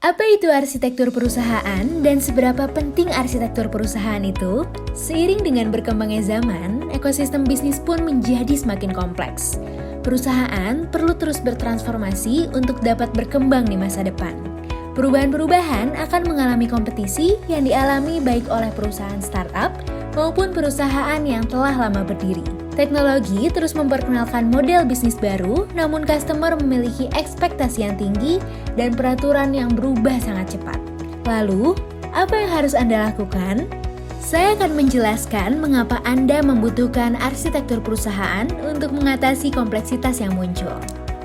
Apa itu arsitektur perusahaan dan seberapa penting arsitektur perusahaan itu? Seiring dengan berkembangnya zaman, ekosistem bisnis pun menjadi semakin kompleks. Perusahaan perlu terus bertransformasi untuk dapat berkembang di masa depan. Perubahan-perubahan akan mengalami kompetisi yang dialami baik oleh perusahaan startup maupun perusahaan yang telah lama berdiri. Teknologi terus memperkenalkan model bisnis baru, namun customer memiliki ekspektasi yang tinggi dan peraturan yang berubah sangat cepat. Lalu, apa yang harus Anda lakukan? Saya akan menjelaskan mengapa Anda membutuhkan arsitektur perusahaan untuk mengatasi kompleksitas yang muncul.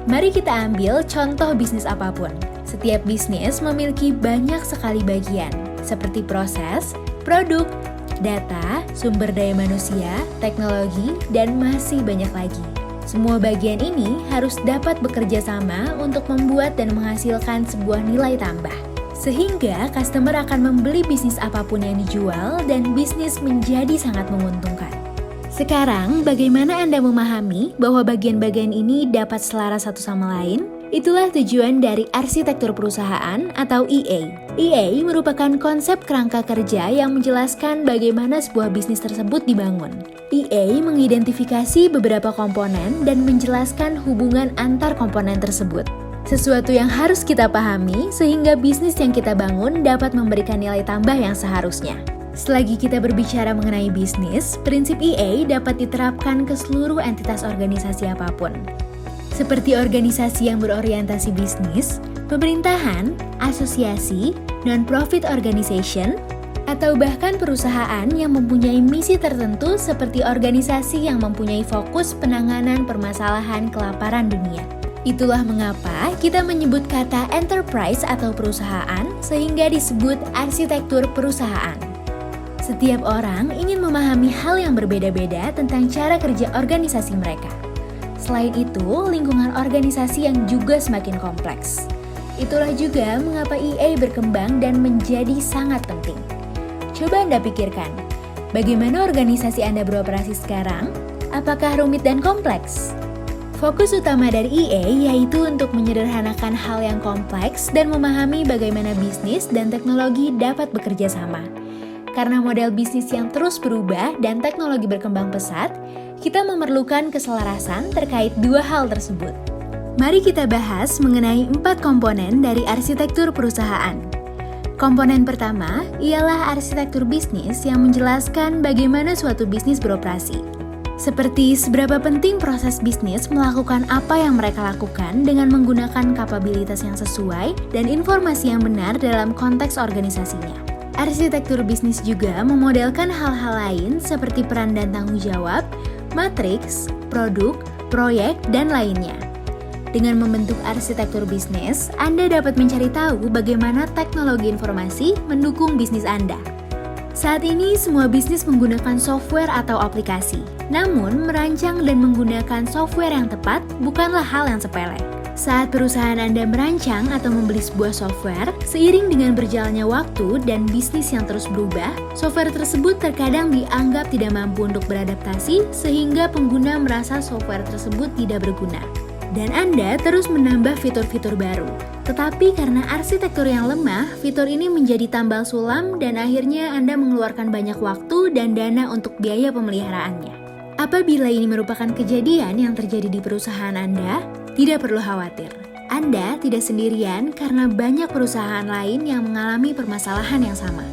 Mari kita ambil contoh bisnis apapun. Setiap bisnis memiliki banyak sekali bagian, seperti proses, produk, data, sumber daya manusia, teknologi, dan masih banyak lagi. Semua bagian ini harus dapat bekerja sama untuk membuat dan menghasilkan sebuah nilai tambah. Sehingga customer akan membeli bisnis apapun yang dijual dan bisnis menjadi sangat menguntungkan. Sekarang, bagaimana Anda memahami bahwa bagian-bagian ini dapat selaras satu sama lain? Itulah tujuan dari arsitektur perusahaan atau EA. EA merupakan konsep kerangka kerja yang menjelaskan bagaimana sebuah bisnis tersebut dibangun. EA mengidentifikasi beberapa komponen dan menjelaskan hubungan antar komponen tersebut. Sesuatu yang harus kita pahami sehingga bisnis yang kita bangun dapat memberikan nilai tambah yang seharusnya. Selagi kita berbicara mengenai bisnis, prinsip EA dapat diterapkan ke seluruh entitas organisasi apapun. Seperti organisasi yang berorientasi bisnis, pemerintahan, asosiasi, non-profit organization, atau bahkan perusahaan yang mempunyai misi tertentu seperti organisasi yang mempunyai fokus penanganan permasalahan kelaparan dunia. Itulah mengapa kita menyebut kata enterprise atau perusahaan sehingga disebut arsitektur perusahaan. Setiap orang ingin memahami hal yang berbeda-beda tentang cara kerja organisasi mereka. Selain itu, lingkungan organisasi yang juga semakin kompleks. Itulah juga mengapa EA berkembang dan menjadi sangat penting. Coba Anda pikirkan, bagaimana organisasi Anda beroperasi sekarang? Apakah rumit dan kompleks? Fokus utama dari EA yaitu untuk menyederhanakan hal yang kompleks dan memahami bagaimana bisnis dan teknologi dapat bekerja sama. Karena model bisnis yang terus berubah dan teknologi berkembang pesat, kita memerlukan keselarasan terkait dua hal tersebut. Mari kita bahas mengenai 4 komponen dari arsitektur perusahaan. Komponen pertama ialah arsitektur bisnis yang menjelaskan bagaimana suatu bisnis beroperasi. Seperti seberapa penting proses bisnis melakukan apa yang mereka lakukan dengan menggunakan kapabilitas yang sesuai dan informasi yang benar dalam konteks organisasinya. Arsitektur bisnis juga memodelkan hal-hal lain seperti peran dan tanggung jawab, matriks, produk, proyek, dan lainnya. Dengan membentuk arsitektur bisnis, Anda dapat mencari tahu bagaimana teknologi informasi mendukung bisnis Anda. Saat ini, semua bisnis menggunakan software atau aplikasi. Namun, merancang dan menggunakan software yang tepat bukanlah hal yang sepele. Saat perusahaan Anda merancang atau membeli sebuah software, seiring dengan berjalannya waktu dan bisnis yang terus berubah, software tersebut terkadang dianggap tidak mampu untuk beradaptasi sehingga pengguna merasa software tersebut tidak berguna. Dan Anda terus menambah fitur-fitur baru. Tetapi karena arsitektur yang lemah, fitur ini menjadi tambal sulam dan akhirnya Anda mengeluarkan banyak waktu dan dana untuk biaya pemeliharaannya. Apabila ini merupakan kejadian yang terjadi di perusahaan Anda, tidak perlu khawatir. Anda tidak sendirian karena banyak perusahaan lain yang mengalami permasalahan yang sama.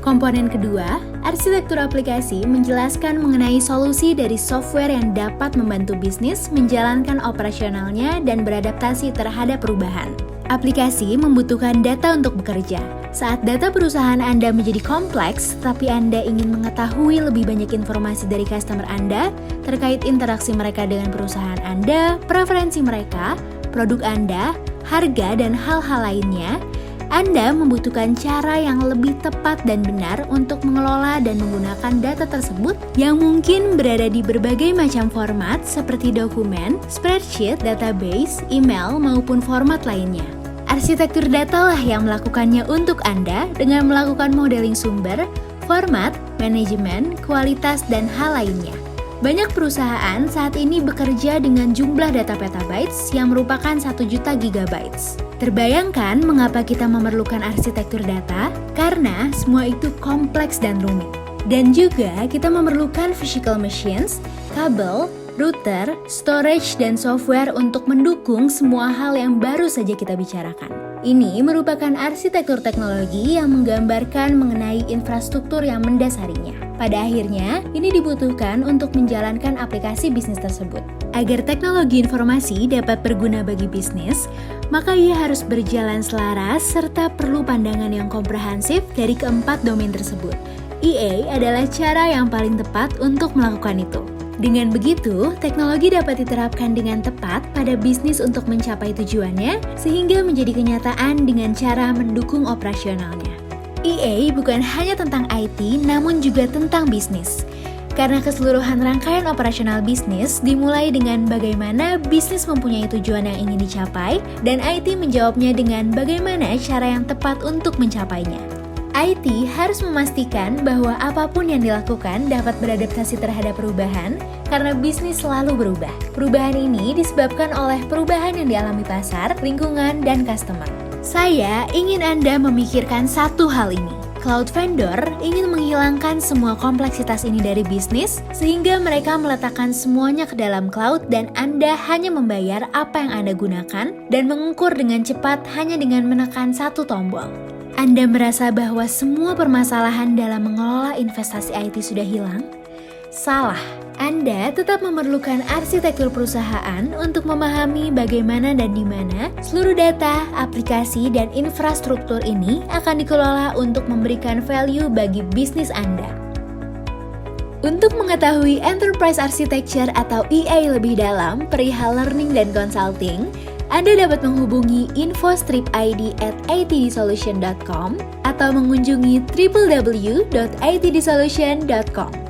Komponen kedua, arsitektur aplikasi menjelaskan mengenai solusi dari software yang dapat membantu bisnis menjalankan operasionalnya dan beradaptasi terhadap perubahan. Aplikasi membutuhkan data untuk bekerja. Saat data perusahaan Anda menjadi kompleks, tapi Anda ingin mengetahui lebih banyak informasi dari customer Anda terkait interaksi mereka dengan perusahaan Anda, preferensi mereka, produk Anda, harga, dan hal-hal lainnya, Anda membutuhkan cara yang lebih tepat dan benar untuk mengelola dan menggunakan data tersebut yang mungkin berada di berbagai macam format seperti dokumen, spreadsheet, database, email, maupun format lainnya. Arsitektur data lah yang melakukannya untuk Anda dengan melakukan modeling sumber, format, manajemen, kualitas, dan hal lainnya. Banyak perusahaan saat ini bekerja dengan jumlah data petabytes yang merupakan 1 juta gigabytes. Terbayangkan mengapa kita memerlukan arsitektur data? Karena semua itu kompleks dan rumit. Dan juga kita memerlukan physical machines, kabel, router, storage, dan software untuk mendukung semua hal yang baru saja kita bicarakan. Ini merupakan arsitektur teknologi yang menggambarkan mengenai infrastruktur yang mendasarinya. Pada akhirnya, ini dibutuhkan untuk menjalankan aplikasi bisnis tersebut. Agar teknologi informasi dapat berguna bagi bisnis, maka ia harus berjalan selaras serta perlu pandangan yang komprehensif dari keempat domain tersebut. EA adalah cara yang paling tepat untuk melakukan itu. Dengan begitu, teknologi dapat diterapkan dengan tepat pada bisnis untuk mencapai tujuannya, sehingga menjadi kenyataan dengan cara mendukung operasionalnya. EA bukan hanya tentang IT, namun juga tentang bisnis. Karena keseluruhan rangkaian operasional bisnis dimulai dengan bagaimana bisnis mempunyai tujuan yang ingin dicapai, dan IT menjawabnya dengan bagaimana cara yang tepat untuk mencapainya. IT harus memastikan bahwa apapun yang dilakukan dapat beradaptasi terhadap perubahan, karena bisnis selalu berubah. Perubahan ini disebabkan oleh perubahan yang dialami pasar, lingkungan, dan customer. Saya ingin Anda memikirkan satu hal ini. Cloud vendor ingin menghilangkan semua kompleksitas ini dari bisnis, sehingga mereka meletakkan semuanya ke dalam cloud dan Anda hanya membayar apa yang Anda gunakan dan mengukur dengan cepat hanya dengan menekan satu tombol. Anda merasa bahwa semua permasalahan dalam mengelola investasi IT sudah hilang? Salah. Anda tetap memerlukan arsitektur perusahaan untuk memahami bagaimana dan di mana seluruh data, aplikasi, dan infrastruktur ini akan dikelola untuk memberikan value bagi bisnis Anda. Untuk mengetahui Enterprise Architecture atau EA lebih dalam perihal learning dan consulting, Anda dapat menghubungi info-id@itdsolution.com atau mengunjungi www.itdsolution.com.